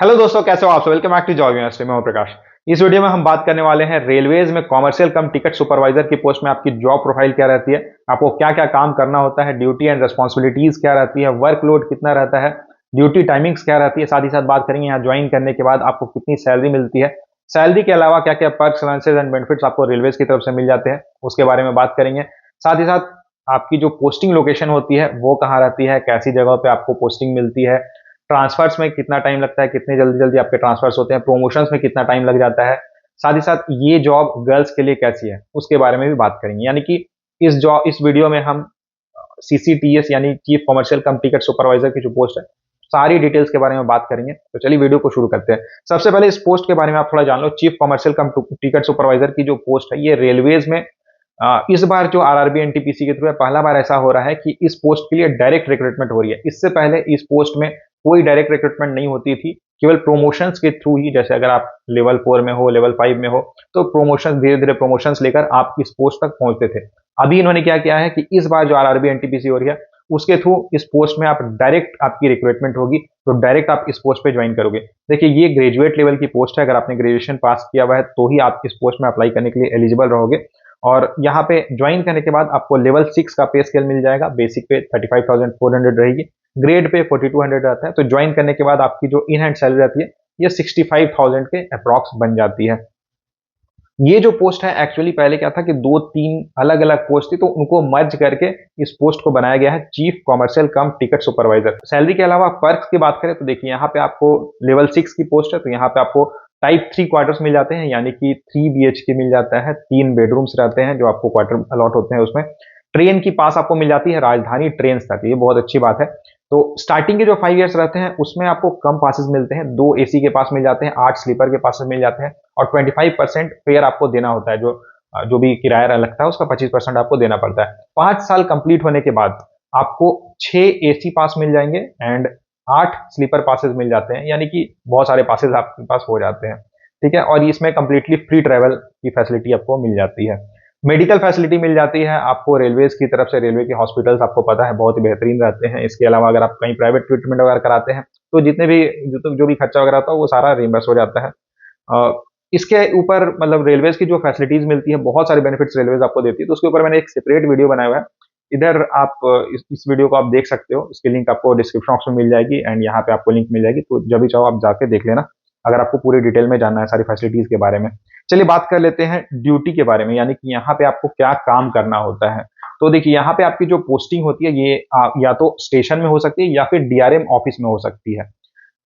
Hello दोस्तों, कैसे हो आप सब। Welcome back to job university में हूं प्रकाश। इस वीडियो में हम बात करने वाले हैं रेलवेज में कॉमर्शियल कम टिकट सुपरवाइजर की पोस्ट में आपकी जॉब प्रोफाइल क्या रहती है, आपको क्या क्या काम करना होता है, ड्यूटी एंड रिस्पॉन्सिबिलिटीज क्या रहती है, वर्कलोड कितना रहता है, ड्यूटी टाइमिंग्स क्या रहती है। साथ ही साथ बात करेंगे यहाँ ज्वाइन करने के बाद आपको कितनी सैलरी मिलती है, सैलरी के अलावा क्या क्या पर्क्स अलाउंसेज एंड बेनिफिट्स आपको रेलवेज की तरफ से मिल जाते हैं, उसके बारे में बात करेंगे। साथ ही साथ आपकी जो पोस्टिंग लोकेशन होती है वो कहाँ रहती है, कैसी जगह पे आपको पोस्टिंग मिलती है, ट्रांसफर्स में कितना टाइम लगता है, कितने जल्दी जल्दी आपके ट्रांसफर्स होते हैं, प्रमोशंस में कितना टाइम लग जाता है। साथ ही साथ ये जॉब गर्ल्स के लिए कैसी है उसके बारे में भी बात करेंगे। यानी कि इस वीडियो में हम सीसीटीएस यानी chief commercial cum ticket supervisor की जो पोस्ट है सारी डिटेल्स के बारे में बात करेंगे। तो चलिए वीडियो को शुरू करते हैं। सबसे पहले इस पोस्ट के बारे में आप थोड़ा जान लो। Chief commercial cum ticket supervisor की जो पोस्ट है ये रेलवेज में इस बार जो आरआरबी एनटीपीसी के थ्रू है पहला बार ऐसा हो रहा है कि इस पोस्ट के लिए डायरेक्ट रिक्रूटमेंट हो रही है। इससे पहले इस पोस्ट में कोई डायरेक्ट रिक्रूटमेंट नहीं होती थी, केवल प्रमोशंस के थ्रू ही। जैसे अगर आप लेवल 4 में हो, लेवल 5 में हो, तो प्रमोशन धीरे धीरे प्रमोशंस लेकर आप इस पोस्ट तक पहुंचते थे। अभी इन्होंने क्या किया है कि इस बार जो आरआरबी एनटीपीसी हो रही है उसके थ्रू इस पोस्ट में आप डायरेक्ट आपकी रिक्रूटमेंट होगी, तो डायरेक्ट आप इस पोस्ट पे ज्वाइन करोगे। देखिए ये ग्रेजुएट लेवल की पोस्ट है, अगर आपने ग्रेजुएशन पास किया हुआ है तो ही आप इस पोस्ट में अप्लाई करने के लिए एलिजिबल रहोगे। और यहाँ पे ज्वाइन करने के बाद आपको लेवल 6 का पे स्केल मिल जाएगा। बेसिक पे 35,400 रहेगी, ग्रेड पे 4200 रहता है। तो ज्वाइन करने के बाद आपकी जो इन हैंड सैलरी रहती है ये 65,000 के अप्रॉक्स बन जाती है। ये जो पोस्ट है एक्चुअली पहले क्या था कि दो तीन अलग अलग पोस्ट थी, तो उनको मर्ज करके इस पोस्ट को बनाया गया है चीफ कॉमर्शियल कम टिकट सुपरवाइजर। सैलरी के अलावा पर्क्स की बात करें तो देखिए यहाँ पे आपको लेवल 6 की पोस्ट है, तो यहाँ पे आपको टाइप 3 क्वार्टर्स मिल जाते हैं, यानी कि 3 BHK मिल जाता है, 3 बेडरूम्स रहते हैं जो आपको क्वार्टर अलॉट होते हैं। उसमें ट्रेन की पास आपको मिल जाती है राजधानी ट्रेन तक, ये बहुत अच्छी बात है। तो स्टार्टिंग के जो 5 इयर्स रहते हैं उसमें आपको कम पासेस मिलते हैं, 2 AC के पास मिल जाते हैं, 8 स्लीपर के पासेस मिल जाते हैं, और 25% फेयर आपको देना होता है। जो भी किराया लगता है उसका 25% आपको देना पड़ता है। 5 साल कंप्लीट होने के बाद आपको 6 AC पास मिल जाएंगे एंड 8 स्लीपर पासेस मिल जाते हैं, यानी कि बहुत सारे पासेस आपके पास हो जाते हैं। ठीक है, और इसमें कंप्लीटली फ्री ट्रैवल की फैसिलिटी आपको मिल जाती है। मेडिकल फैसिलिटी मिल जाती है आपको रेलवेज की तरफ से। रेलवे के हॉस्पिटल्स आपको पता है बहुत ही बेहतरीन रहते हैं। इसके अलावा अगर आप कहीं प्राइवेट ट्रीटमेंट वगैरह कराते हैं तो जितने भी जो भी खर्चा वगैरह होता है वो सारा रिइंबर्स हो जाता है। इसके ऊपर मतलब रेलवेज की जो फैसिलिटीज मिलती है, बहुत सारे बेनिफिट्स रेलवेज आपको देती है, तो उसके ऊपर मैंने एक सेपरेट वीडियो बनाया हुआ है। इधर आप इस वीडियो को आप देख सकते हो, इसकी लिंक आपको डिस्क्रिप्शन बॉक्स में मिल जाएगी एंड यहाँ पे आपको लिंक मिल जाएगी, तो जब भी चाहो आप जाके देख लेना अगर आपको पूरी डिटेल में जानना है सारी फैसिलिटीज के बारे में। चलिए बात कर लेते हैं ड्यूटी के बारे में, यानी कि यहाँ पे आपको क्या काम करना होता है। तो देखिए यहाँ पे आपकी जो पोस्टिंग होती है ये या तो स्टेशन में हो सकती है या फिर डीआरएम ऑफिस में हो सकती है।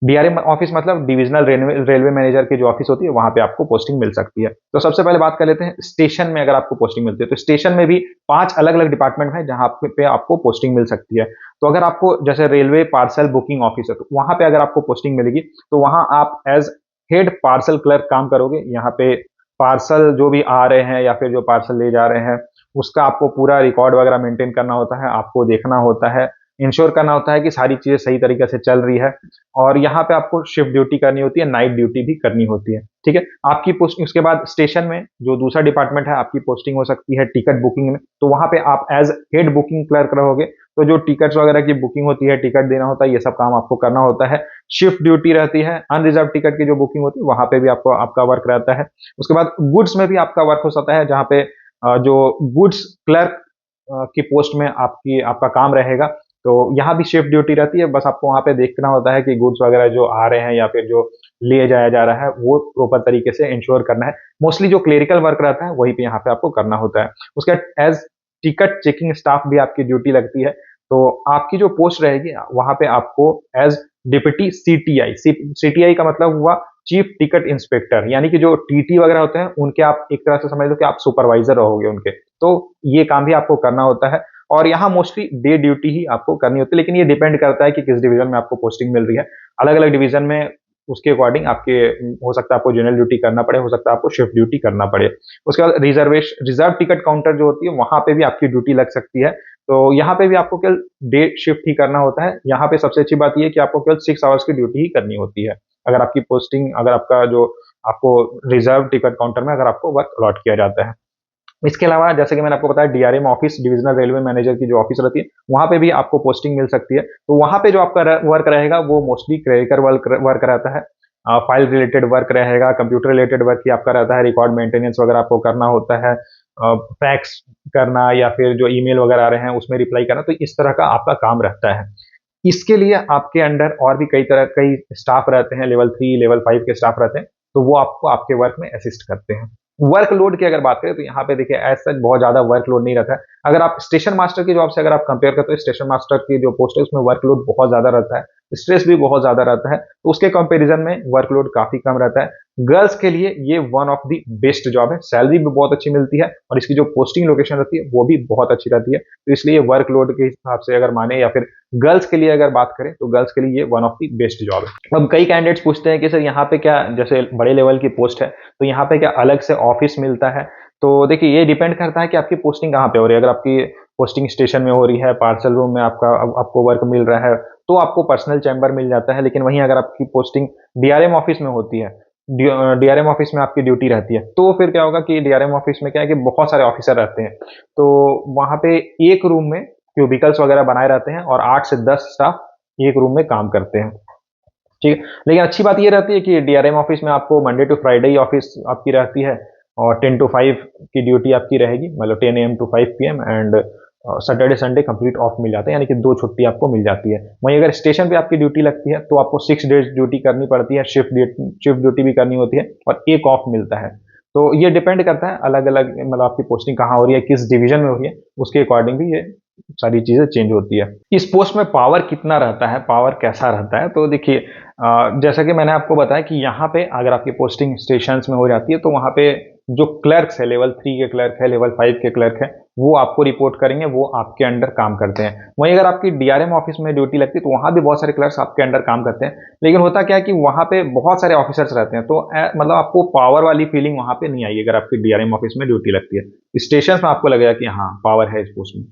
डीआरएम ऑफिस मतलब डिविजनल रेलवे मैनेजर की जो ऑफिस होती है वहां पे आपको पोस्टिंग मिल सकती है। तो सबसे पहले बात कर लेते हैं स्टेशन में अगर आपको पोस्टिंग मिलती है, तो स्टेशन में भी 5 अलग अलग डिपार्टमेंट है जहां पे आपको पोस्टिंग मिल सकती है। तो अगर आपको जैसे रेलवे पार्सल बुकिंग ऑफिस है तो वहां पे अगर आपको पोस्टिंग मिलेगी तो वहां आप एज हेड पार्सल क्लर्क काम करोगे। यहाँ पे पार्सल जो भी आ रहे हैं या फिर जो पार्सल ले जा रहे हैं उसका आपको पूरा रिकॉर्ड वगैरह मेंटेन करना होता है, आपको देखना होता है, इंश्योर करना होता है कि सारी चीजें सही तरीके से चल रही है। और यहाँ पे आपको शिफ्ट ड्यूटी करनी होती है, नाइट ड्यूटी भी करनी होती है। ठीक है, आपकी पोस्टिंग उसके बाद स्टेशन में जो दूसरा डिपार्टमेंट है आपकी पोस्टिंग हो सकती है टिकट बुकिंग में, तो वहां पे आप एज हेड बुकिंग क्लर्क रहोगे। तो जो टिकट्स वगैरह की बुकिंग होती है, टिकट देना होता है, ये सब काम आपको करना होता है। शिफ्ट ड्यूटी रहती है, अनरिजर्व टिकट की जो बुकिंग होती है वहां पे भी आपको आपका वर्क रहता है। उसके बाद गुड्स में भी आपका वर्क हो सकता है, जहाँ पे जो गुड्स क्लर्क की पोस्ट में आपका काम रहेगा। तो यहाँ भी शिफ्ट ड्यूटी रहती है, बस आपको वहां पे देखना होता है कि गुड्स वगैरह जो आ रहे हैं या फिर जो ले जाया जा रहा है वो प्रॉपर तरीके से इंश्योर करना है। मोस्टली जो क्लेरिकल वर्क रहता है वही पे यहाँ पे आपको करना होता है। उसके बाद एज टिकट चेकिंग स्टाफ भी आपकी ड्यूटी लगती है। तो आपकी जो पोस्ट रहेगी वहां पे आपको एज डिप्टी सीटीआई, सीटीआई का मतलब हुआ चीफ टिकट इंस्पेक्टर, यानी कि जो टीटी वगैरह होते हैं उनके आप एक तरह से समझ लो कि आप सुपरवाइजर रहोगे उनके। तो ये काम भी आपको करना होता है और यहाँ मोस्टली डे ड्यूटी ही आपको करनी होती है, लेकिन ये डिपेंड करता है कि किस डिवीजन में आपको पोस्टिंग मिल रही है। अलग अलग डिवीजन में उसके अकॉर्डिंग आपके हो सकता है आपको जनरल ड्यूटी करना पड़े, हो सकता है आपको शिफ्ट ड्यूटी करना पड़े। उसके बाद रिजर्व टिकट काउंटर जो होती है वहां पे भी आपकी ड्यूटी लग सकती है। तो यहाँ पे भी आपको केवल डे शिफ्ट ही करना होता है। यहाँ पे सबसे अच्छी बात यह है कि आपको केवल 6 आवर्स की ड्यूटी ही करनी होती है अगर आपकी पोस्टिंग, अगर आपका जो आपको रिजर्व टिकट काउंटर में अगर आपको वर्क अलॉट किया जाता है। इसके अलावा जैसे कि मैंने आपको बताया DRM office, divisional railway manager की जो ऑफिस रहती है वहां पे भी आपको पोस्टिंग मिल सकती है। तो वहां पे जो आपका वर्क रहेगा वो मोस्टली क्लरिकल वर्क रहता है। फाइल रिलेटेड वर्क रहेगा, कंप्यूटर रिलेटेड वर्क ही आपका रहता है, रिकॉर्ड मेंटेनेंस वगैरह आपको करना होता है, फैक्स करना या फिर जो ईमेल वगैरह आ रहे हैं उसमें रिप्लाई करना, तो इस तरह का आपका काम रहता है। इसके लिए आपके अंडर और भी कई स्टाफ रहते हैं, लेवल 3 लेवल 5 के स्टाफ रहते हैं, तो वो आपको आपके वर्क में असिस्ट करते हैं। वर्कलोड की अगर बात करें तो यहाँ पे देखिए एज सच बहुत ज़्यादा वर्कलोड नहीं रहता है। अगर आप स्टेशन मास्टर की जॉब से अगर आप कंपेयर करते हो, स्टेशन मास्टर की जो पोस्ट है उसमें वर्कलोड बहुत ज़्यादा रहता है, स्ट्रेस भी बहुत ज़्यादा रहता है, तो उसके कंपैरिजन में वर्कलोड काफ़ी कम रहता है। गर्ल्स के लिए ये one of the best job है, सैलरी भी बहुत अच्छी मिलती है और इसकी जो पोस्टिंग लोकेशन रहती है वो भी बहुत अच्छी रहती है, तो इसलिए वर्कलोड के हिसाब से अगर माने या फिर गर्ल्स के लिए अगर बात करें तो गर्ल्स के लिए ये one of the best job है। अब कई कैंडिडेट्स पूछते हैं कि सर यहाँ पे क्या, जैसे बड़े लेवल की पोस्ट है तो यहाँ पे क्या अलग से ऑफिस मिलता है? तो देखिए ये डिपेंड करता है कि आपकी पोस्टिंग कहाँ पे हो रही है। अगर आपकी पोस्टिंग स्टेशन में हो रही है, पार्सल रूम में आपको वर्क मिल रहा है, तो आपको पर्सनल चैम्बर मिल जाता है। लेकिन वहीं अगर आपकी पोस्टिंग डीआरएम ऑफिस में होती है, डीआरएम ऑफिस में आपकी ड्यूटी रहती है, तो फिर क्या होगा कि डीआरएम ऑफिस में क्या है कि बहुत सारे ऑफिसर रहते हैं, तो वहाँ पे एक रूम में क्यूबिकल्स वगैरह बनाए रहते हैं और 8 से 10 स्टाफ एक रूम में काम करते हैं। ठीक है, लेकिन अच्छी बात ये रहती है कि डीआरएम ऑफिस में आपको मंडे टू फ्राइडे ही ऑफिस आपकी रहती है और 10 टू 5 की ड्यूटी आपकी रहेगी, मतलब 10 AM to 5 PM, and Saturday Sunday complete off मिल जाते हैं, यानी कि 2 छुट्टी आपको मिल जाती है। वहीं अगर स्टेशन पे आपकी ड्यूटी लगती है तो आपको 6 डेज ड्यूटी करनी पड़ती है, शिफ्ट ड्यूटी भी करनी होती है और एक ऑफ मिलता है। तो ये डिपेंड करता है अलग अलग, मतलब आपकी पोस्टिंग कहाँ हो रही है, किस डिवीजन में हो रही है, उसके अकॉर्डिंग भी ये सारी चीजें चेंज होती है। इस पोस्ट में पावर कितना रहता है, पावर कैसा रहता है, तो देखिए जैसा कि मैंने आपको बताया कि यहाँ पे अगर आपकी पोस्टिंग स्टेशंस में हो जाती है तो वहाँ पे जो क्लर्क्स है, लेवल 3 के क्लर्क है, लेवल 5 के क्लर्क है, वो आपको रिपोर्ट करेंगे, वो आपके अंडर काम करते हैं। वहीं अगर आपकी डीआरएम ऑफिस में ड्यूटी लगती है तो वहाँ भी बहुत सारे क्लर्क्स आपके अंडर काम करते हैं, लेकिन होता क्या है कि वहाँ पे बहुत सारे ऑफिसर्स रहते हैं, तो मतलब आपको पावर वाली फीलिंग वहाँ पे नहीं आएगी अगर आपकी डीआरएम ऑफिस में ड्यूटी लगती है। स्टेशन में आपको लगेगा कि हाँ पावर है इस पोस्ट में।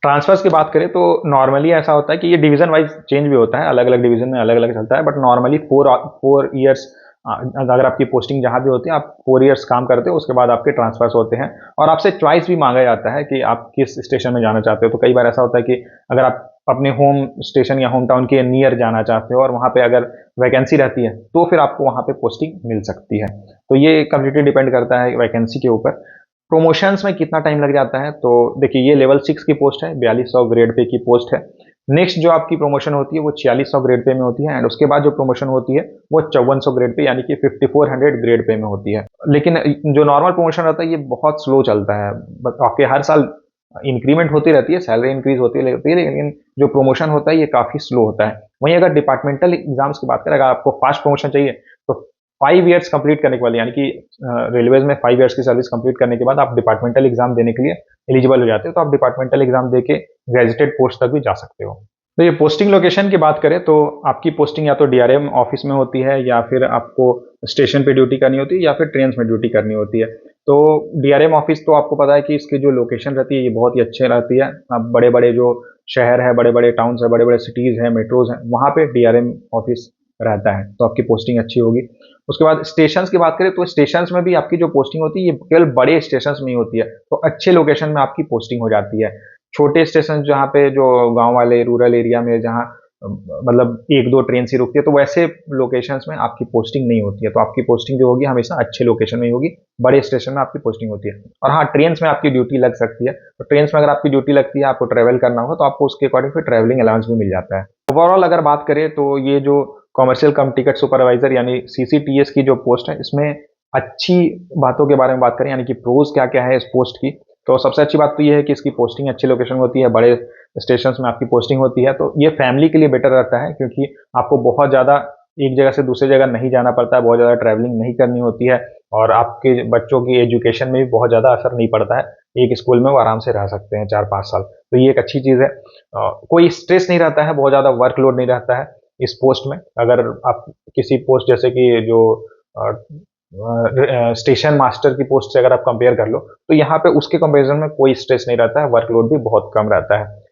ट्रांसफर्स की बात करें तो नॉर्मली ऐसा होता है कि ये डिवीजन वाइज चेंज भी होता है, अलग अलग डिवीजन में अलग अलग चलता है, बट नॉर्मली 4 ईयर्स अगर आपकी पोस्टिंग जहाँ भी होती है आप 4 ईयर्स काम करते हो, उसके बाद आपके ट्रांसफर्स होते हैं और आपसे चॉइस भी मांगा जाता है कि आप किस स्टेशन में जाना चाहते हो। तो कई बार ऐसा होता है कि अगर आप अपने होम स्टेशन या होम टाउन के नियर जाना चाहते हो और वहाँ पे अगर वैकेंसी रहती है तो फिर आपको वहाँ पे पोस्टिंग मिल सकती है। तो ये कम्प्लीटली डिपेंड करता है वैकेंसी के ऊपर। प्रमोशंस में कितना टाइम लग जाता है, तो देखिए ये लेवल 6 की पोस्ट है, 4200 ग्रेड पे की पोस्ट है। नेक्स्ट जो आपकी प्रमोशन होती है वो 4600 ग्रेड पे में होती है, एंड उसके बाद जो प्रमोशन होती है वो 5400 ग्रेड पे यानी कि 5400 ग्रेड पे में होती है। लेकिन जो नॉर्मल प्रमोशन रहता है ये बहुत स्लो चलता है, बट आपके हर साल इंक्रीमेंट होती रहती है, सैलरी इंक्रीज होती रहती है, लेकिन जो प्रमोशन होता है ये काफ़ी स्लो होता है। वहीं अगर डिपार्टमेंटल एग्जाम्स की बात करें, अगर आपको फास्ट प्रमोशन चाहिए तो 5 ईयर्स कंप्लीट करने के बाद, यानी कि रेलवेज में 5 ईयर्स की सर्विस कंप्लीट करने के बाद आप डिपार्टमेंटल एग्जाम देने के लिए एलिजिबल हो जाते हो, तो आप डिपार्टमेंटल एग्जाम दे के ग्रेजुएटेड पोस्ट तक भी जा सकते हो। तो ये पोस्टिंग लोकेशन की बात करें तो आपकी पोस्टिंग या तो डीआरएम ऑफिस में होती है या फिर आपको स्टेशन पे ड्यूटी करनी होती है या फिर ट्रेन में ड्यूटी करनी होती है। तो डीआरएम ऑफिस तो आपको पता है कि इसकी जो लोकेशन रहती है ये बहुत ही अच्छी रहती है। अब बड़े बड़े जो शहर है, बड़े बड़े टाउन्स है, बड़े बड़े सिटीज़ हैं, मेट्रोज हैं, वहाँ पे डीआरएम ऑफिस रहता है, तो आपकी पोस्टिंग अच्छी होगी। उसके बाद स्टेशंस की बात करें तो स्टेशंस में भी आपकी जो पोस्टिंग होती है ये केवल बड़े स्टेशंस में ही होती है, तो अच्छे लोकेशन में आपकी पोस्टिंग हो जाती है। छोटे स्टेशन जहाँ पे जो गांव वाले रूरल एरिया में जहाँ मतलब 1-2 ट्रेन सी रुकती है, तो वैसे लोकेशंस में आपकी पोस्टिंग नहीं होती है, तो आपकी पोस्टिंग जो होगी हमेशा अच्छे लोकेशन में ही होगी, बड़े स्टेशन में आपकी पोस्टिंग होती है। और हाँ, ट्रेन में आपकी ड्यूटी लग सकती है, तो ट्रेन में अगर आपकी ड्यूटी लगती है, आपको ट्रैवल करना होगा, तो आपको उसके अकॉर्डिंग फिर ट्रैवलिंग अलाउंस भी मिल जाता है। ओवरऑल अगर बात करें तो ये जो कॉमर्शियल कम टिकट सुपरवाइजर यानी सीसीटीएस की जो पोस्ट है, इसमें अच्छी बातों के बारे में बात करें, यानी कि प्रोज क्या क्या है इस पोस्ट की, तो सबसे अच्छी बात तो ये है कि इसकी पोस्टिंग अच्छी लोकेशन में होती है, बड़े स्टेशन में आपकी पोस्टिंग होती है, तो ये फैमिली के लिए बेटर रहता है क्योंकि आपको बहुत ज़्यादा एक जगह से दूसरी जगह नहीं जाना पड़ता है, बहुत ज़्यादा ट्रैवलिंग नहीं करनी होती है और आपके बच्चों की एजुकेशन में भी बहुत ज़्यादा असर नहीं पड़ता है। एक स्कूल में वो आराम से रह सकते हैं 4-5 साल, तो ये एक अच्छी चीज़ है। कोई स्ट्रेस नहीं रहता है, बहुत ज़्यादा वर्कलोड नहीं रहता है इस पोस्ट में। अगर आप किसी पोस्ट जैसे कि जो स्टेशन मास्टर की पोस्ट से अगर आप कंपेयर कर लो तो यहाँ पे उसके कंपेरिजन में कोई स्ट्रेस नहीं रहता है, वर्कलोड भी बहुत कम रहता है।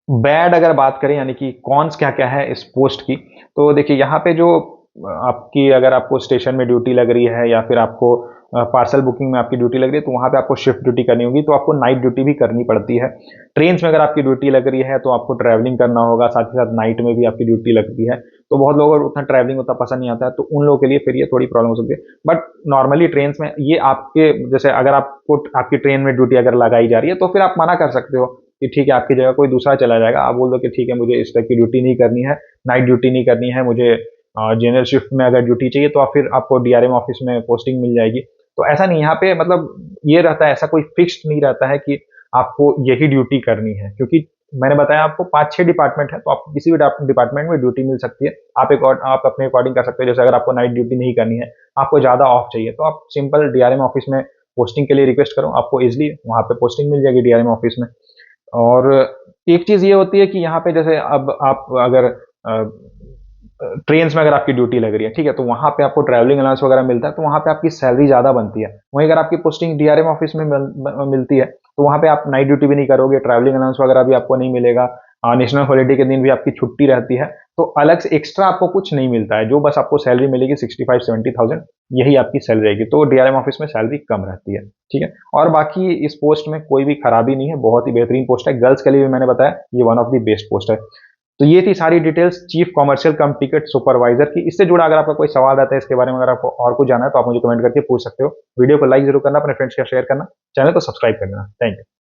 बैड अगर बात करें यानी कि कॉन्स क्या क्या है इस पोस्ट की, तो देखिए यहाँ पे जो आपकी अगर आपको स्टेशन में ड्यूटी लग रही है या फिर आपको पार्सल बुकिंग में आपकी ड्यूटी लग रही है तो वहाँ पे आपको शिफ्ट ड्यूटी करनी होगी, तो आपको नाइट ड्यूटी भी करनी पड़ती है। ट्रेन्स में अगर आपकी ड्यूटी लग रही है तो आपको ट्रैवलिंग करना होगा, साथ ही साथ नाइट में भी आपकी ड्यूटी लगती है। तो बहुत लोगों को उतना ट्रैवलिंग उतना पसंद नहीं आता है, तो उन लोगों के लिए फिर ये थोड़ी प्रॉब्लम हो सकती है। बट नॉर्मली ट्रेन्स में ये आपके जैसे अगर आपको आपकी ट्रेन में ड्यूटी अगर लगाई जा रही है तो फिर आप मना कर सकते हो कि ठीक है आपकी जगह कोई दूसरा चला जाएगा। आप बोल दो कि ठीक है मुझे इस टाइप की ड्यूटी नहीं करनी है, नाइट ड्यूटी नहीं करनी है, मुझे जनरल शिफ्ट में अगर ड्यूटी चाहिए तो आप फिर आपको डीआरएम ऑफिस में पोस्टिंग मिल जाएगी। तो ऐसा नहीं, यहाँ पे मतलब ये रहता है, ऐसा कोई फिक्स्ड नहीं रहता है कि आपको यही ड्यूटी करनी है, क्योंकि मैंने बताया आपको 5-6 डिपार्टमेंट है, तो आपको किसी भी डिपार्टमेंट में ड्यूटी मिल सकती है। आप अपने अकॉर्डिंग कर सकते हो। जैसे अगर आपको नाइट ड्यूटी नहीं करनी है, आपको ज़्यादा ऑफ चाहिए, तो आप सिंपल डीआरएम ऑफिस में पोस्टिंग के लिए रिक्वेस्ट करो, आपको इजीली वहाँ पे पोस्टिंग मिल जाएगी डीआरएम ऑफिस में। और एक चीज़ ये होती है कि यहाँ पे जैसे अब आप अगर ट्रेन्स में अगर आपकी ड्यूटी लग रही है, ठीक है, तो वहाँ पे आपको ट्रैवलिंग अलाउंस वगैरह मिलता है, तो वहाँ पे आपकी सैलरी ज़्यादा बनती है। वहीं अगर आपकी पोस्टिंग डीआरएम ऑफिस में मिलती है, तो वहाँ पे आप नाइट ड्यूटी भी नहीं करोगे, ट्रैवलिंग अलाउंस वगैरह भी आपको नहीं मिलेगा, नेशनल हॉलिडे के दिन भी आपकी छुट्टी रहती है, तो अलग से एक्स्ट्रा आपको कुछ नहीं मिलता है। जो बस आपको सैलरी मिलेगी 65-70,000, यही आपकी सैलरी रहेगी। तो डीआरएम ऑफिस में सैलरी कम रहती है, ठीक है। और बाकी इस पोस्ट में कोई भी खराबी नहीं है, बहुत ही बेहतरीन पोस्ट है। गर्ल्स के लिए भी मैंने बताया ये one of the best post है। तो ये थी सारी details chief commercial cum ticket supervisor की। इससे जुड़ा अगर आपका कोई सवाल रहता है इसके बारे में, अगर आपको और कुछ जानना है तो आप मुझे कमेंट करके पूछ सकते हो। वीडियो को लाइक जरूर करना, अपने फ्रेंड्स के साथ शेयर करना, चैनल को सब्सक्राइब करना। Thank you.